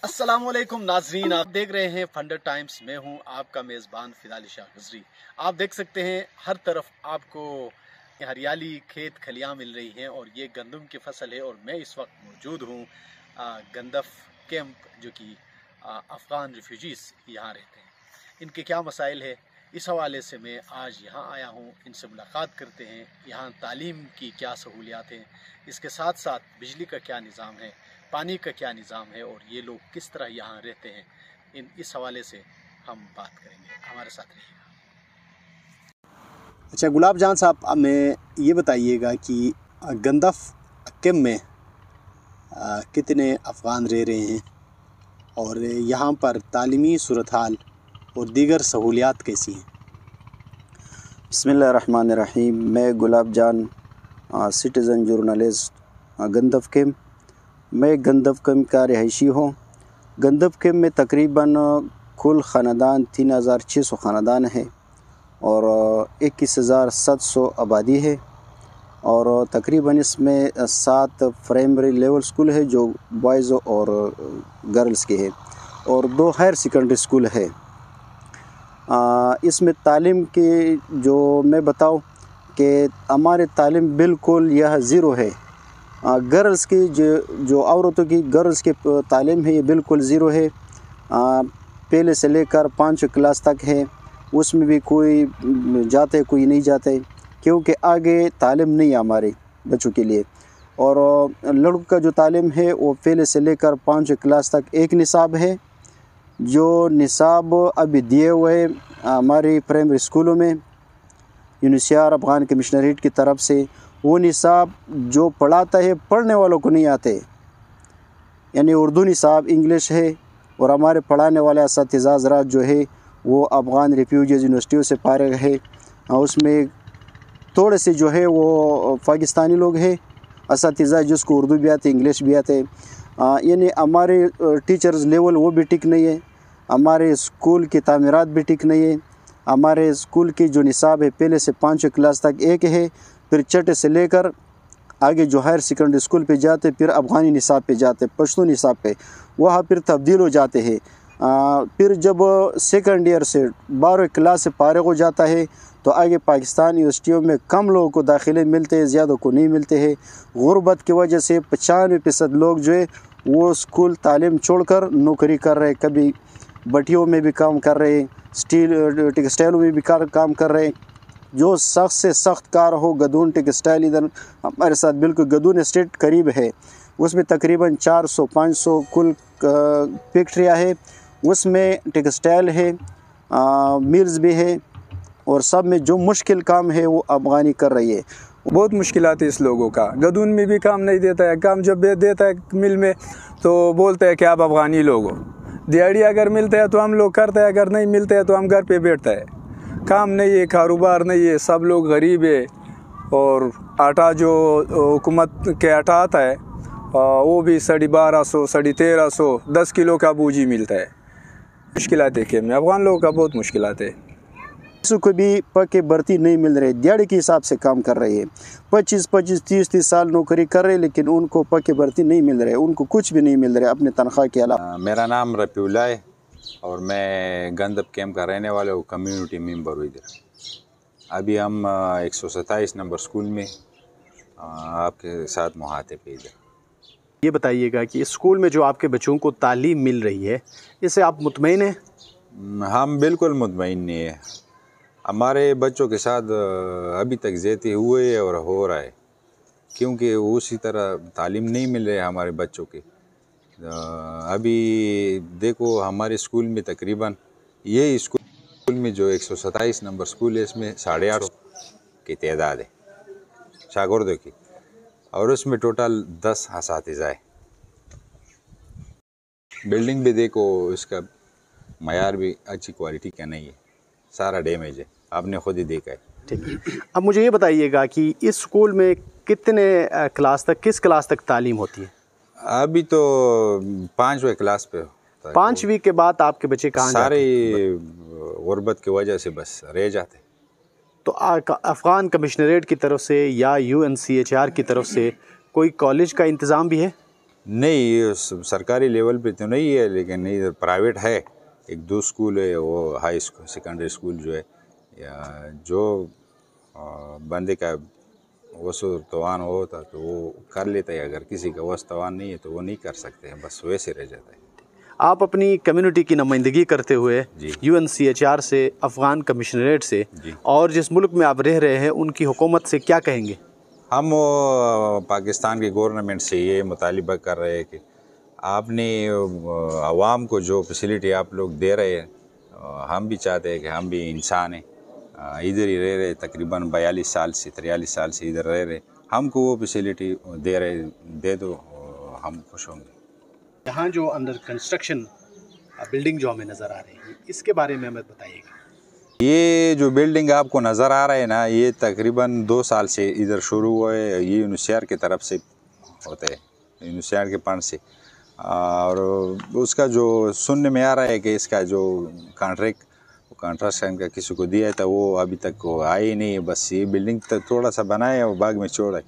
अस्सलामुअलैकुम नाजरीन, आप देख रहे हैं फंडर टाइम्स। मैं हूं आपका मेज़बान फिदाली शाह गुजरी। आप देख सकते हैं हर तरफ आपको हरियाली, खेत खलियां मिल रही हैं और ये गंदम की फसल है। और मैं इस वक्त मौजूद हूं गंदफ कैंप, जो कि अफ़गान रिफ्यूजीज़ यहाँ रहते हैं। इनके क्या मसाइल है, इस हवाले से मैं आज यहाँ आया हूँ। इनसे मुलाकात करते हैं, यहाँ तालीम की क्या सहूलियात हैं, इसके साथ साथ बिजली का क्या निज़ाम है, पानी का क्या निज़ाम है और ये लोग किस तरह यहाँ रहते हैं। इस हवाले से हम बात करेंगे, हमारे साथ रहिएगा। अच्छा गुलाब जान साहब, हमें ये बताइएगा कि गंदफ कैंप में कितने अफ़गान रह रहे हैं और यहाँ पर तालीमी सूरत हाल और दीगर सहूलियात कैसी हैं। बिस्मिल्लाहिर्रहमानिर्रहीम। मैं गुलाब जान, सिटीज़न जर्नलिस्ट, गंदफ कैंप। मैं गंदफ कैंप का रहायशी हूँ। गंदफ कैंप में तकरीबन कुल ख़ानदान 3600 ख़ानदान है और 21700 आबादी है और तकरीबन इसमें 7 प्राइमरी लेवल स्कूल है जो बॉयज़ और गर्ल्स के हैं और 2 हायर सेकेंडरी स्कूल है। इसमें तालीम की जो मैं बताऊं कि हमारे तालीम बिल्कुल यह ज़ीरो है। गर्ल्स की जो औरतों की गर्ल्स की तालीम है ये बिल्कुल ज़ीरो है। पहले से लेकर 5वीं क्लास तक है, उसमें भी कोई जाते कोई नहीं जाते, क्योंकि आगे तालीम नहीं है हमारे बच्चों के लिए। और लड़कों का जो तालीम है वो पहले से लेकर 5वीं क्लास तक एक निसाब है, जो निसाब अभी दिए हुए हमारे प्राइमरी स्कूलों में यूनिसियार अफ़गान कमिश्नरेट की तरफ से। वो निसाब जो पढ़ाता है पढ़ने वालों को नहीं आते, यानी उर्दू निसाब इंग्लिश है और हमारे पढ़ाने वाले असातिज़ा हज़रात जो है वो अफ़गान रिफ्यूजीज़ यूनिवर्सिटियों से फारिग है। उसमें थोड़े से जो है वो पाकिस्तानी लोग हैं असातिज़ा, जिसको उर्दू भी आते इंग्लिश भी आते। यानी हमारे टीचर्स लेवल वो भी ठीक नहीं है, हमारे स्कूल की तामीरात भी ठीक नहीं है। हमारे स्कूल की जो निसाब है पहले से 5वीं क्लास तक एक है, फिर छठे से लेकर आगे जो हायर सेकेंडरी स्कूल पे जाते फिर अफ़गानी निसाब पे जाते, पश्तो निसाब पे, वहाँ फिर तब्दील हो जाते हैं। फिर जब सेकंड ईयर से 12वीं क्लास से फारिग हो जाता है तो आगे पाकिस्तान यूनिवर्सिटियों में कम लोगों को दाखिले मिलते हैं, ज़्यादा को नहीं मिलते हैं। गुर्बत की वजह से 95% लोग जो है वो स्कूल तालीम छोड़कर नौकरी कर रहे हैं, कभी भट्टियों में भी काम कर रहे हैं, स्टील टेक्सटाइलों में भी काम कर रहे हैं। जो सख्त से सख्त कार हो, गदून टेक्सटाइल इधर हमारे साथ बिल्कुल गदून एस्टेट करीब है, उसमें तकरीबन 400-500 कुल फैक्ट्रियाँ है, उसमें टेक्सटाइल है, मिल्स भी है और सब में जो मुश्किल काम है वो अफ़गानी कर रही है। बहुत मुश्किलात है इस लोगों का। गदून में भी काम नहीं देता है, काम जब देता है मिल में तो बोलते हैं कि आप अफ़गानी लोग हो। दिहाड़ी अगर मिलता है तो हम लोग करते हैं, अगर नहीं मिलते हैं तो हम घर पे बैठते हैं। काम नहीं है, कारोबार नहीं है, सब लोग गरीब है। और आटा जो हुकूमत के आटा आता है वो भी 1250, 1350, 10 किलो का बूझी मिलता है। मुश्किलात है कि में अफ़गान लोगों का बहुत मुश्किलात है। को भी पक्के भर्ती नहीं मिल रहे, दिहाड़ी के हिसाब से काम कर रहे हैं। 25-25, 30-30 साल नौकरी कर रहे हैं लेकिन उनको पक्के भर्ती नहीं मिल रहे, उनको कुछ भी नहीं मिल रहे अपने तनख्वाह के अलावा। मेरा नाम रफ़ीउल्लाह है और मैं गंदफ कैंप का रहने वाला हूँ, कम्युनिटी मेंबर हूँ इधर। अभी हम 127 नंबर स्कूल में आपके साथ मुहाते पे इधर। ये बताइएगा कि इस स्कूल में जो आपके बच्चों को तालीम मिल रही है, इससे आप मुतमईन हैं? हम बिल्कुल मुतमईन नहीं है। हमारे बच्चों के साथ अभी तक ज़्यादती हुए है और हो रहा है, क्योंकि उसी तरह तालीम नहीं मिल रही है हमारे बच्चों के। अभी देखो हमारे स्कूल में तकरीबन ये स्कूल में जो 127 नंबर स्कूल है इसमें 850 की तादाद है शागिर्दों की और उसमें टोटल 10 असातिज़ा है। बिल्डिंग भी देखो, इसका मयार भी अच्छी क्वालिटी का नहीं है, सारा डैमेज है, आपने खुद ही देखा है। ठीक है, अब मुझे ये बताइएगा कि इस स्कूल में कितने क्लास तक, किस क्लास तक तालीम होती है? अभी तो 5वीं क्लास पे होता है। 5वीं के बाद आपके बच्चे कहाँ सारे गुर्बत की वजह से बस रह जाते। तो अफ़गान कमिश्नरेट की तरफ से या UNCHR की तरफ से कोई कॉलेज का इंतज़ाम भी है? नहीं, सरकारी लेवल पे तो नहीं है, लेकिन इधर प्राइवेट है, 1-2 स्कूल है, वो हाई स्कूल सेकेंडरी स्कूल जो है, या जो बंदे का वसूल तवान होता तो वो कर लेता है, अगर किसी का वस तवान नहीं है तो वो नहीं कर सकते हैं, बस वैसे रह जाता है। आप अपनी कम्युनिटी की नुमाइंदगी करते हुए जी। UNCHR से, अफ़गान कमिश्नरेट से जी। और जिस मुल्क में आप रह रहे हैं उनकी हुकूमत से क्या कहेंगे? हम पाकिस्तान की गवर्नमेंट से ये मुतालिबा कर रहे हैं कि आपने आवाम को जो फैसिलिटी आप लोग दे रहे हैं, हम भी चाहते हैं कि हम भी इंसान हैं, इधर ही रह रहे, तकरीबन 42 साल से 43 साल से इधर रह रहे, हमको वो फैसिलिटी दे दो, हम खुश होंगे। यहाँ जो अंडर कंस्ट्रक्शन बिल्डिंग जो हमें नज़र आ रही है, इसके बारे में हमें बताइएगा। ये जो बिल्डिंग आपको नज़र आ रहा है ना, ये तकरीबन 2 साल से इधर शुरू हुआ है, ये यूनिसेफ की तरफ से होता है, यूनिसेफ के फंड से, और उसका जो सुनने में आ रहा है कि इसका जो कॉन्ट्रैक्शन का किसी को दिया था वो अभी तक वो आया ही नहीं है। बस ये बिल्डिंग तक थोड़ा सा बना है, वो बाग में छोड़ा है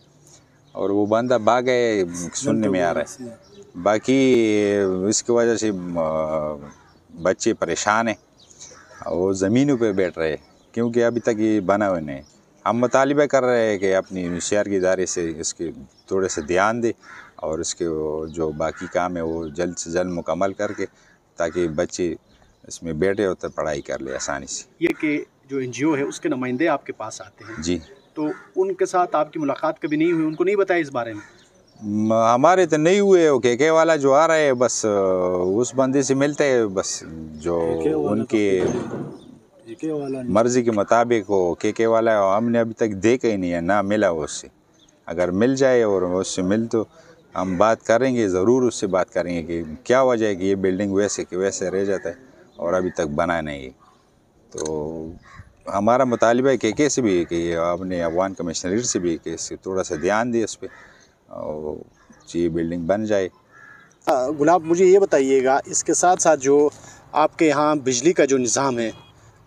और वो बंदा भाग है, सुनने में आ रहा है। बाकी इसकी वजह से बच्चे परेशान हैं, वो ज़मीनों पे बैठ रहे हैं क्योंकि अभी तक ये बना हुआ नहीं। हम मुतालिबा कर रहे हैं कि अपनी यूनिसेफ के इदारे से इसके थोड़े से ध्यान दे और इसके जो बाकी काम है वो जल्द से जल्द मुकम्मल करके, ताकि बच्चे इसमें बैठे होते पढ़ाई कर ले आसानी से। ये कि जो NGO है उसके नुमाइंदे आपके पास आते हैं जी, तो उनके साथ आपकी मुलाकात कभी नहीं हुई, उनको नहीं बताया इस बारे में? हमारे तो नहीं हुए, वो के वाला जो आ रहा है बस उस बंदे से मिलते हैं, बस जो उनके मर्ज़ी के मुताबिक हो के वाला है, हमने अभी तक देखा ही नहीं है, ना मिला वो उससे। अगर मिल जाए और उससे मिल तो हम बात करेंगे, ज़रूर उससे बात करेंगे कि क्या वजह है कि ये बिल्डिंग वैसे के वैसे रह जाता है और अभी तक बना नहीं है। तो हमारा मुतालिबा है के से भी कि आपने अफ़गान कमिश्नरेट से भी कि इससे थोड़ा सा ध्यान दिए इस पर और ये बिल्डिंग बन जाए। गुलाब, मुझे ये बताइएगा, इसके साथ साथ जो आपके यहाँ बिजली का जो निज़ाम है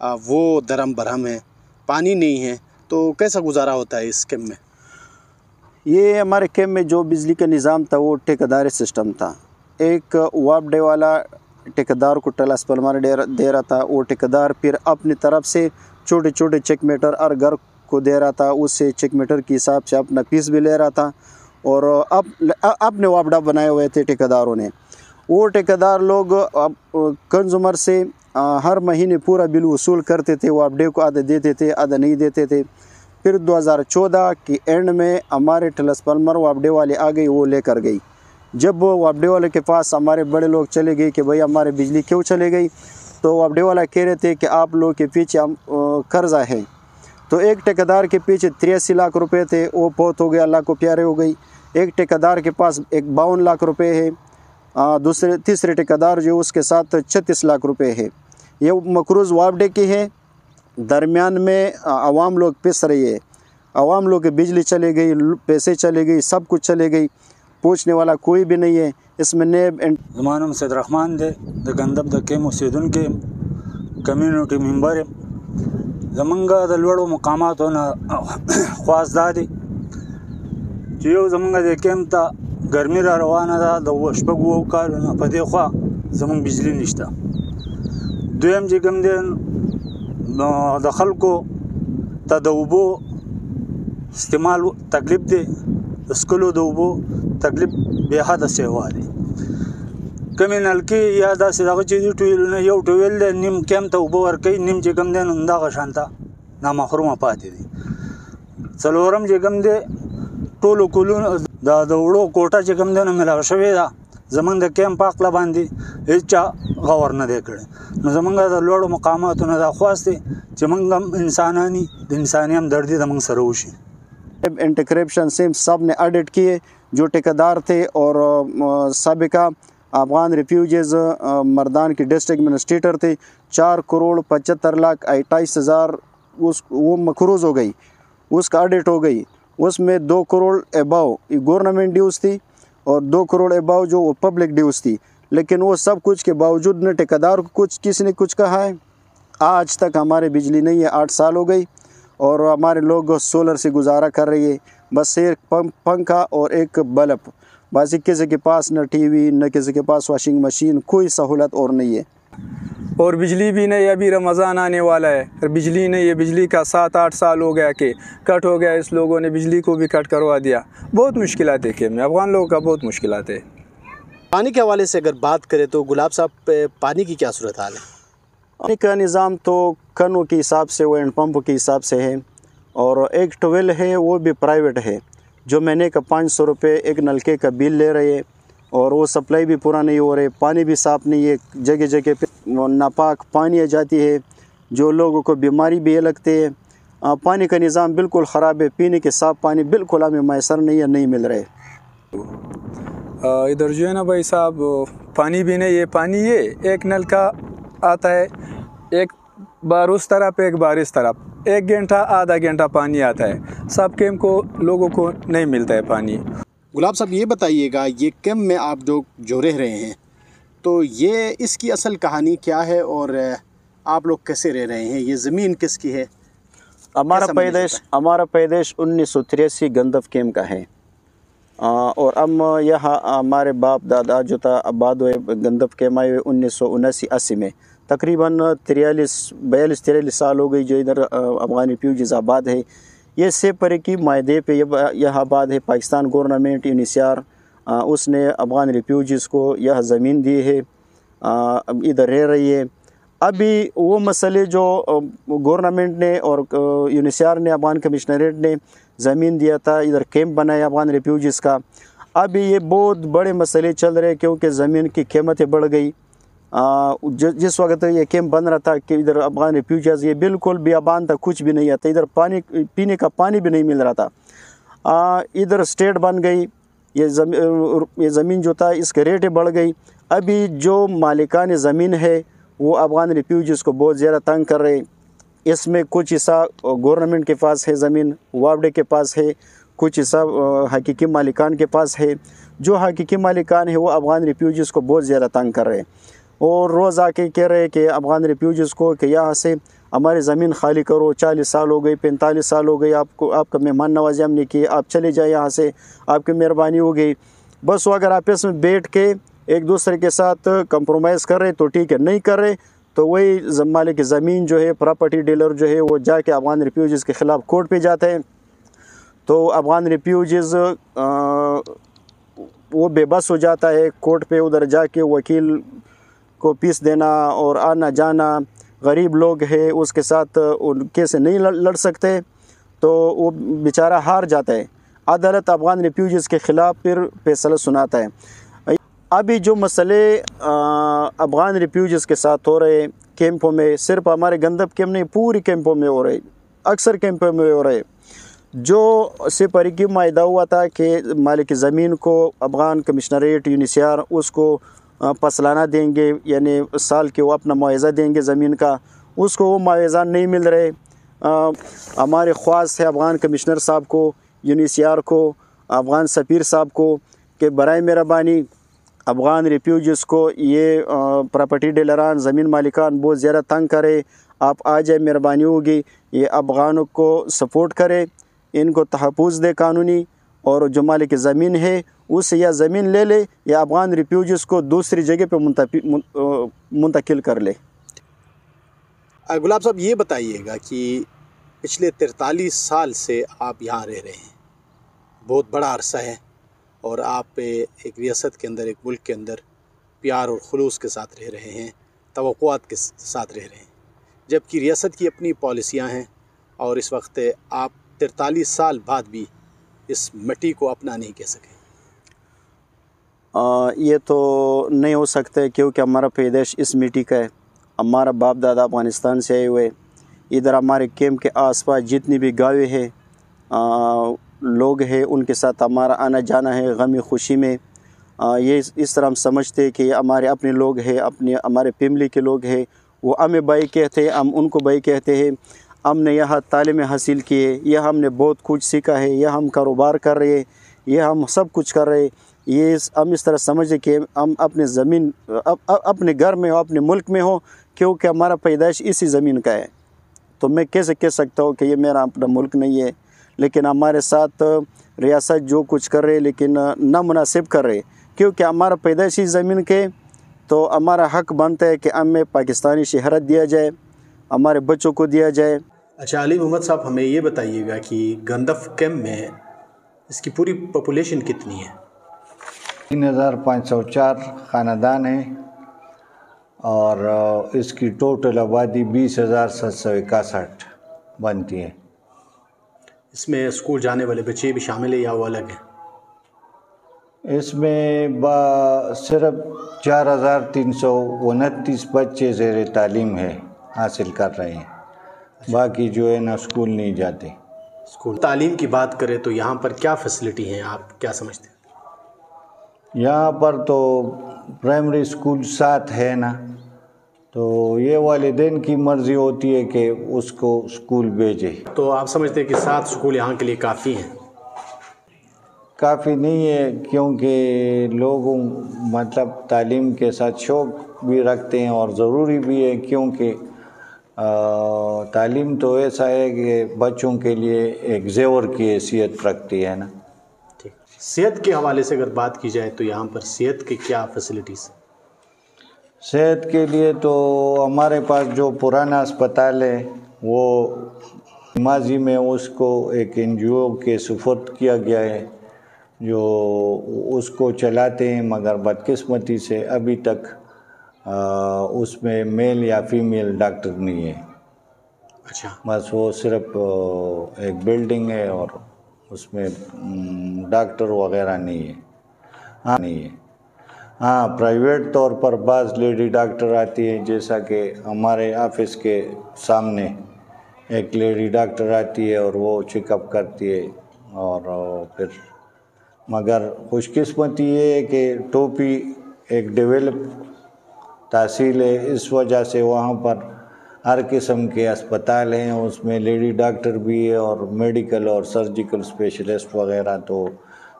वो दरम बरहम है, पानी नहीं है, तो कैसा गुजारा होता है इस कैम्प में? ये हमारे कैम्प में जो बिजली का निज़ाम था वो ठेकेदारी सिस्टम था। एक वापडे वाला ठेकेदार को ट्रांसफार्मर दे रहा था, वो ठेकेदार फिर अपनी तरफ से छोटे छोटे चेक मीटर हर घर को दे रहा था, उससे चेक मीटर के हिसाब से अपना फीस भी ले रहा था और अपने वापडा बनाए हुए थे ठेकेदारों ने। वो ठेकेदार लोग कंज्यूमर से हर महीने पूरा बिल वसूल करते थे, वापडे को आधा देते थे आधा नहीं देते थे। फिर 2014 की एंड में हमारे ट्रांसफार्मर वापडे वाले आ गई, वो लेकर गई। जब वो वापडे वाले के पास हमारे बड़े लोग चले गए कि भाई हमारे बिजली क्यों चले गई, तो वापडे वाला कह रहे थे कि आप लोग के पीछे हम कर्जा है। तो एक ठेकेदार के पीछे 83 लाख रुपए थे, वो बहुत हो गया, अल्लाह को प्यारे हो गई। एक ठेकेदार के पास 52 लाख रुपए है, तीसरे ठेकेदार जो उसके साथ 36 लाख रुपए है। ये मकरूज़ वापडे की है, दरमियान में आवाम लोग पिस रही है, आवाम लोग की बिजली चले गई, पैसे चले गई, सब कुछ चले गई, पूछने वाला कोई भी नहीं है। इसमें नेब ज़मानुम सैदररहमान दे द गंदब द के मुसीदुन के कम्युनिटी मेंबर ज़मंगा द लोड़ो मकामात होना ख्वासदादी जो ज़मंगा दे केम ता गर्मी रा रवाना दा द वशपगो काल ना पदे ख्वा ज़मंग बिजली निश्ता दोयम जे गम दे दखल को तदउबो इस्तेमाल तकलीफ दे स्कूलों दोबो तकलीफ बेहद से वाली कमी नलकी या दा से दाग चीज़ टूल ने यो टूल दे निम केम तो उबो कई निम जगम दे नंदा का शांता ना मखरूम पाते दी सलोरम जगम दे टोलो कुलू दा दौड़ो कोटा जगम दे न मिला शवेदा ज़मंग द केम पाकला बांधी इच्छा गवर न देखड़े न ज़मंगा द लोड़ो मकामात न दा ख्वास्ते जमंगम इंसानानी इंसानियम दर्दी दमंग सरोशी एंटी करप्शन से सब ने ऑडिट किए, जो ठेकेदार थे और साबिका अफ़गान रिफ्यूजीज़ मर्दान की डिस्ट्रिक्ट एडमिनिस्ट्रेटर थे। 4,75,28,000 वो मखरूज़ हो गई, उसका ऑडिट हो गई। उसमें 2 करोड़ अबाव गवर्नमेंट ड्यूज़ थी और 2 करोड़ अबाव जो पब्लिक ड्यूज़ थी। लेकिन वो सब कुछ के बावजूद न ठेकेदार को किसी ने कुछ कहा है। आज तक हमारे बिजली नहीं है, 8 साल हो गई और हमारे लोग सोलर से गुजारा कर रही है, बस एक पंखा और एक बल्ब। बासी किसी के पास न टीवी न किसी के पास वॉशिंग मशीन, कोई सहूलत और नहीं है। और बिजली भी नहीं, अभी रमज़ान आने वाला है, बिजली नहीं है। बिजली का 7-8 साल हो गया कि कट हो गया, इस लोगों ने बिजली को भी कट करवा दिया। बहुत मुश्किलात है कैंप में, अफगान लोगों का बहुत मुश्किलात है। पानी के हवाले से अगर बात करें तो गुलाब साहब पानी की क्या सूरत हाल है? पानी का निज़ाम तो कनों के हिसाब से, वो हैंड पंप के हिसाब से है, और एक ट्वेल है वो भी प्राइवेट है, जो महीने का 500 रुपये एक नलके का बिल ले रहे हैं, और वो सप्लाई भी पूरा नहीं हो रहे, पानी भी साफ़ नहीं है, जगह जगह पे नापाक पानी आ जाती है, जो लोगों को बीमारी भी लगती है। पानी का निज़ाम बिल्कुल ख़राब है, पीने के साफ़ पानी बिल्कुल हमें मैसर नहीं है, नहीं मिल रहे। इधर जो है ना भाई साहब, पानी भी नहीं है। पानी ये एक नल का आता है, एक बार उस तरफ एक बार इस तरफ, 1 घंटा आधा घंटा पानी आता है। सब कैंप को लोगों को नहीं मिलता है पानी। गुलाब साहब ये बताइएगा, ये कैंप में आप जो रह रहे हैं, तो ये इसकी असल कहानी क्या है और आप लोग कैसे रह रहे हैं? ये ज़मीन किसकी है? हमारा पैदाइश 1983 गंदफ कैंप का है, और हम यहाँ हमारे बाप दादा जो था आबाद हुए गंदफ कैंप आए 1979-80 में। तकरीबन 42-43 साल हो गई जो इधर अफगान रिफ्यूजीज़ आबाद है। ये सेपरे की मायदे पे यह आबाद है। पाकिस्तान गवर्नमेंट यूनिसियार उसने अफगान रिफ्यूजीज़ को यह ज़मीन दी है, इधर रह रही है। अभी वो मसले जो गवर्नमेंट ने और यूनिसियार ने, अफगान कमिश्नरेट ने ज़मीन दिया था, इधर कैंप बनाया अफगान रिफ्यूजीज़ का, अभी ये बहुत बड़े मसले चल रहे क्योंकि ज़मीन की कीमतें बढ़ गई। जिस वक्त ये कैंप बन रहा था कि इधर अफगान रिफ्यूजीज़ ये बिल्कुल बियाबान था, कुछ भी नहीं आता, इधर पानी पीने का पानी भी नहीं मिल रहा था। इधर स्टेट बन गई, ये ज़मीन जो था इसके रेटें बढ़ गई। अभी जो मालिकान ज़मीन है वो अफगान रिफ्यूजीज़ को बहुत ज़्यादा तंग कर रहे। इसमें कुछ हिस्सा गवर्नमेंट के पास है ज़मीन, वापडे के पास है, कुछ हिस्सा हकीकी मालिकान के पास है। जो हकीकी मालिकान है वो अफगान रिफ्यूजीज़ को बहुत ज़्यादा तंग कर रहे, और रोज़ आके कह रहे हैं कि अफगान रिफ्यूजीज़ को कि यहाँ से हमारी ज़मीन खाली करो, 40 साल हो गई, 45 साल हो गई, आपका मेहमान नवाज़ी हमने की, आप चले जाए यहाँ से, आपकी मेहरबानी हो गई। बस वो अगर आपस में बैठ के एक दूसरे के साथ कंप्रोमाइज़ कर रहे तो ठीक है, नहीं कर रहे तो वही मालिक ज़मीन जो है, प्रॉपर्टी डीलर जो है, वो जाके अफगान रिफ्यूजीज़ के ख़िलाफ़ कोर्ट पे जाते हैं। तो अफगान रिफ्यूजीज़ वो बेबस हो जाता है कोर्ट पे, उधर जाके वकील को फीस देना और आना जाना, गरीब लोग है उसके साथ उनके से नहीं लड़ सकते, तो वो बेचारा हार जाता है। अदालत अफगान रिफ्यूजीज़ के ख़िलाफ़ फिर फैसला सुनाता है। अभी जो मसले अफगान रिफ्यूजीज़ के साथ हो रहे कैंपों में, सिर्फ हमारे गंदफ कैंप नहीं, पूरी कैंपों में हो रहे, अक्सर कैंपों में हो रहे। जो सिपरी की मायदा हुआ था कि मालिक ज़मीन को अफगान कमिश्नरेट यूनिसियार उसको फसलाना देंगे, यानी साल के वो अपना मुआवज़ा देंगे ज़मीन का, उसको वो मुआवज़ा नहीं मिल रहे। हमारे ख्वाहिश है अफगान कमिश्नर साहब को, यूनिसियार को, अफगान सफ़ीर साहब को कि बराए मेहरबानी अफगान रिफ्यूजीज़ को ये प्रॉपर्टी डीलरान, ज़मीन मालिकान बहुत ज़्यादा तंग करे, आप आ जाए, मेहरबानी होगी, ये अफगानों को सपोर्ट करे, इनको तहफ़्फ़ुज़ दे कानूनी, और जो मालिक ज़मीन है उससे या ज़मीन ले ले या अफगान रिफ्यूजीज़ को दूसरी जगह पे मुंतकिल कर ले। गुलाब साहब ये बताइएगा कि पिछले 43 साल से आप यहाँ रह रहे हैं, बहुत बड़ा अरसा है, और आप एक रियासत के अंदर, एक मुल्क के अंदर प्यार और खुलूस के साथ रह रहे हैं, तवक्कुआत के साथ रह रहे हैं, जबकि रियासत की अपनी पॉलिसियाँ हैं, और इस वक्त आप 43 साल बाद भी इस मिट्टी को अपना नहीं कह सके। ये तो नहीं हो सकता क्योंकि हमारा पैदाइश इस मिट्टी का है। हमारा बाप दादा अफ़गानिस्तान से आए हुए, इधर हमारे कैंप के आसपास जितनी भी गाँवें हैं, लोग हैं, उनके साथ हमारा आना जाना है गमी खुशी में। ये इस तरह हम समझते हैं कि हमारे अपने लोग हैं, अपने हमारे फैमिली के लोग हैं, वो हमें भाई कहते हैं, हम उनको भाई कहते हैं। हमने यहाँ तालीम हासिल की है, यह हमने बहुत कुछ सीखा है, यह हम कारोबार कर रहे हैं, यह हम सब कुछ कर रहे हैं। ये हम इस तरह समझे कि हम अपने ज़मीन अपने घर में हो, अपने मुल्क में हो, क्योंकि हमारा पैदाइश इसी ज़मीन का है। तो मैं कैसे कह सकता हूँ कि ये मेरा अपना मुल्क नहीं है। لیکن ہمارے ساتھ ریاست جو کچھ کر رہے لیکن نامناسب کر رہے، کیونکہ ہمارا پیدائشی زمین کے تو ہمارا حق بنتا ہے کہ ہمیں پاکستانی شہرت دیا جائے، ہمارے بچوں کو دیا جائے۔ اچھا علی محمد صاحب، ہمیں یہ بتائیے گا کہ گندف کیمپ میں اس کی پوری پاپولیشن کتنی ہے؟ 3504 خاندان ہیں اور اس کی ٹوٹل آبادی 20,761 بنتی ہے۔ اس میں اسکول جانے والے بچے بھی شامل ہیں یا وہ الگ ہیں؟ اس میں صرف 4,329 بچے زیر تعلیم ہے حاصل کر رہے ہیں، باقی جو ہے نا اسکول نہیں جاتے۔ اسکول تعلیم کی بات کریں تو یہاں پر کیا فیسلٹی ہیں، آپ کیا سمجھتے ہیں؟ یہاں پر تو پرائمری اسکول 7 ہے نا، تو یہ والدین کی مرضی ہوتی ہے کہ اس کو اسکول بھیجے۔ تو آپ سمجھتے ہیں کہ 7 اسکول یہاں کے لیے کافی ہیں؟ کافی نہیں ہے، کیونکہ لوگ مطلب تعلیم کے ساتھ شوق بھی رکھتے ہیں اور ضروری بھی ہے، کیونکہ تعلیم تو ایسا ہے کہ بچوں کے لیے ایک زیور کی حیثیت رکھتی ہے نا۔ صحت کے حوالے سے اگر بات کی جائے تو یہاں پر صحت کی کیا فیسلٹیز؟ صحت کے لیے تو ہمارے پاس جو پرانا اسپتال ہے وہ ماضی میں اس کو ایک NGO کے سپرد کیا گیا ہے جو اس کو چلاتے ہیں، مگر بدقسمتی سے ابھی تک اس میں میل یا فیمیل ڈاکٹر نہیں ہے۔ اچھا، بس وہ صرف ایک بلڈنگ ہے اور اس میں ڈاکٹر وغیرہ نہیں ہے۔ ہاں پرائیویٹ طور پر بعض لیڈی ڈاکٹر آتی ہیں، جیسا کہ ہمارے آفس کے سامنے ایک لیڈی ڈاکٹر آتی ہے اور وہ چیک اپ کرتی ہے، اور پھر مگر خوش قسمتی یہ ہے کہ ٹوپی ایک ڈیولپ تحصیل ہے، اس وجہ سے وہاں پر ہر قسم کے اسپتال ہیں، اس میں لیڈی ڈاکٹر بھی ہے اور میڈیکل اور سرجیکل اسپیشلسٹ وغیرہ، تو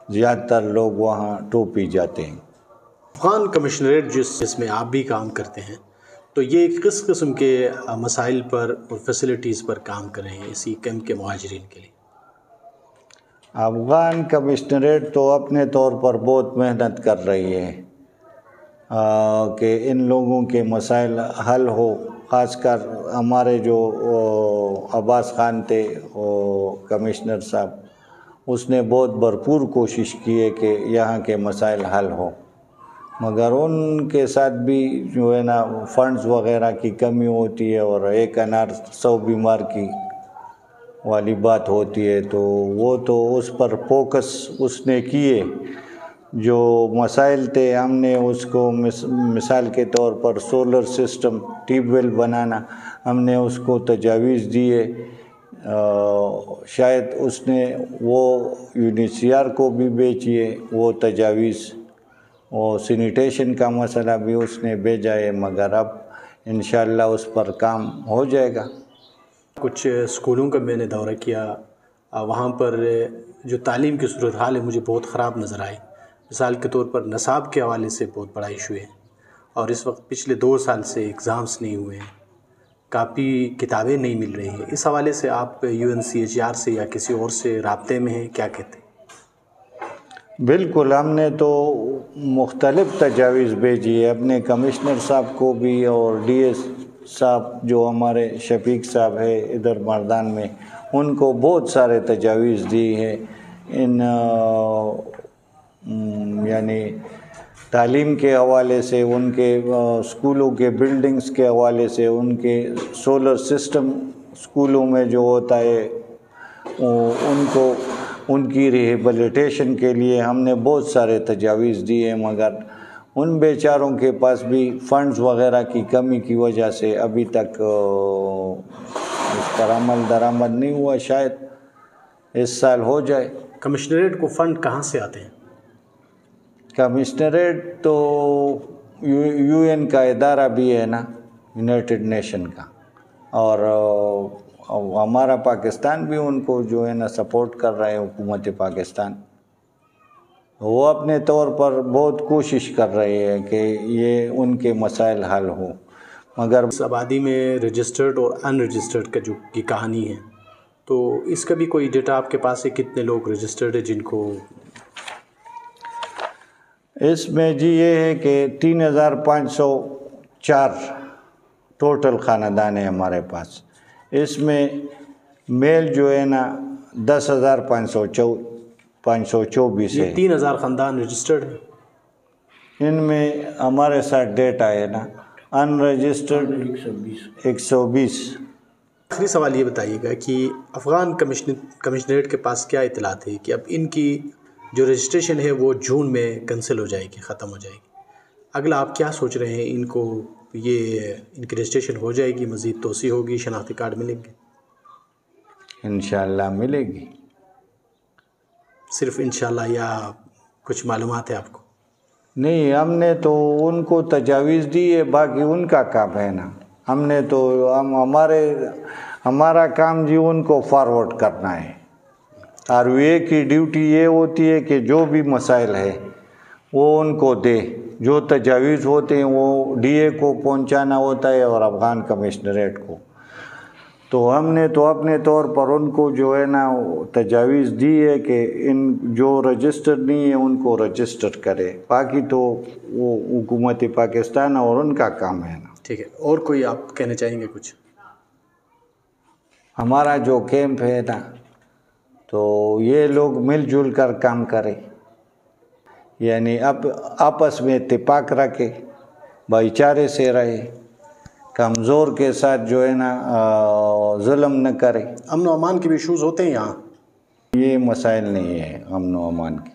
زیادہ تر لوگ وہاں ٹوپی جاتے ہیں۔ افغان کمشنریٹ جس میں آپ بھی کام کرتے ہیں، تو یہ کس قسم کے مسائل پر اور فیسلٹیز پر کام کر رہے ہیں اسی کیمپ کے مہاجرین کے لیے؟ افغان کمشنریٹ تو اپنے طور پر بہت محنت کر رہی ہے کہ ان لوگوں کے مسائل حل ہو، خاص کر ہمارے جو عباس خان تھے کمشنر صاحب، اس نے بہت بھرپور کوشش کی ہے کہ یہاں کے مسائل حل ہو، مگر ان کے ساتھ بھی جو ہے نا فنڈز وغیرہ کی کمی ہوتی ہے اور ایک انار 100 بیمار کی والی بات ہوتی ہے، تو وہ تو اس پر فوکس اس نے کیے۔ جو مسائل تھے ہم نے اس کو مثال کے طور پر سولر سسٹم، ٹیوب ویل بنانا، ہم نے اس کو تجاویز دیے، شاید اس نے وہ UNHCR کو بھی بیچی ہے وہ تجاویز، اور سینیٹیشن کا مسئلہ بھی اس نے بھیجا ہے، مگر اب انشاءاللہ اس پر کام ہو جائے گا۔ کچھ اسکولوں کا میں نے دورہ کیا، وہاں پر جو تعلیم کی صورتحال ہے مجھے بہت خراب نظر آئی۔ مثال کے طور پر نصاب کے حوالے سے بہت بڑا ایشو ہے، اور اس وقت پچھلے 2 سال سے ایگزامس نہیں ہوئے ہیں، کاپی کتابیں نہیں مل رہی ہیں۔ اس حوالے سے آپ UNCHR سے یا کسی اور سے رابطے میں ہیں، کیا کہتے ہیں؟ بالکل، ہم نے تو مختلف تجاویز بھیجی ہے اپنے کمشنر صاحب کو بھی، اور DS صاحب جو ہمارے شفیق صاحب ہے ادھر مردان میں، ان کو بہت سارے تجاویز دی ہے، یعنی تعلیم کے حوالے سے، ان کے اسکولوں کے بلڈنگز کے حوالے سے، ان کے سولر سسٹم اسکولوں میں جو ہوتا ہے ان کو، ان کی ریہیبلیٹیشن کے لیے ہم نے بہت سارے تجاویز دیے، مگر ان بیچاروں کے پاس بھی فنڈز وغیرہ کی کمی کی وجہ سے ابھی تک اس پر عمل درآمد نہیں ہوا، شاید اس سال ہو جائے۔ کمشنریٹ کو فنڈ کہاں سے آتے ہیں؟ کمشنریٹ تو UN کا ادارہ بھی ہے نا، یونائٹڈ نیشن کا، اور ہمارا پاکستان بھی ان کو جو ہے نا سپورٹ کر رہے ہیں، حکومت پاکستان، وہ اپنے طور پر بہت کوشش کر رہے ہیں کہ یہ ان کے مسائل حل ہوں، مگر اس آبادی میں رجسٹرڈ اور ان رجسٹرڈ کا جو کی کہانی ہے، تو اس کا بھی کوئی ڈیٹا آپ کے پاس ہے؟ کتنے لوگ رجسٹرڈ ہیں جن کو؟ اس میں جی یہ ہے کہ 3504 ٹوٹل خاندان ہے ہمارے پاس. اس میں میل جو ہے نا 10,524 ہے. 3000 خاندان رجسٹرڈ ہیں. ان میں ہمارے ساتھ ڈیٹا ہے نا ان رجسٹرڈ 120. آخری سوال یہ بتائیے گا کہ افغان کمشنریٹ کے پاس کیا اطلاع تھی کہ اب ان کی جو رجسٹریشن ہے وہ جون میں کنسل ہو جائے گی، ختم ہو جائے گی. اگلا آپ کیا سوچ رہے ہیں؟ ان کو یہ ان کی رجسٹریشن ہو جائے گی، مزید توسیع ہوگی، شناختی کارڈ ملیں گے؟ انشاءاللہ ملے گی. صرف انشاءاللہ یا کچھ معلومات ہے آپ کو؟ نہیں، ہم نے تو ان کو تجاویز دی ہے، باقی ان کا کام ہے نا. ہم نے تو ہمارا کام جی ان کو فارورڈ کرنا ہے. آر او اے کی ڈیوٹی یہ ہوتی ہے کہ جو بھی مسائل ہے وہ ان کو دے، جو تجاویز ہوتے ہیں وہ ڈی اے کو پہنچانا ہوتا ہے اور افغان کمشنریٹ کو. تو ہم نے تو اپنے طور پر ان کو جو ہے نا تجاویز دی ہے کہ ان جو رجسٹر نہیں ہے ان کو رجسٹر کرے. باقی تو وہ حکومت پاکستان اور ان کا کام ہے نا. ٹھیک ہے. اور کوئی آپ کہنا چاہیں گے کچھ؟ ہمارا جو کیمپ ہے نا تو یہ لوگ مل جل کر کام کرے، یعنی اب آپس میں اتفاق رکھے، بھائی چارے سے رہے، کمزور کے ساتھ جو ہے نا ظلم نہ کرے. امن و امان کے بھی ایشوز ہوتے ہیں یہاں؟ یہ مسائل نہیں ہے امن و امان کے.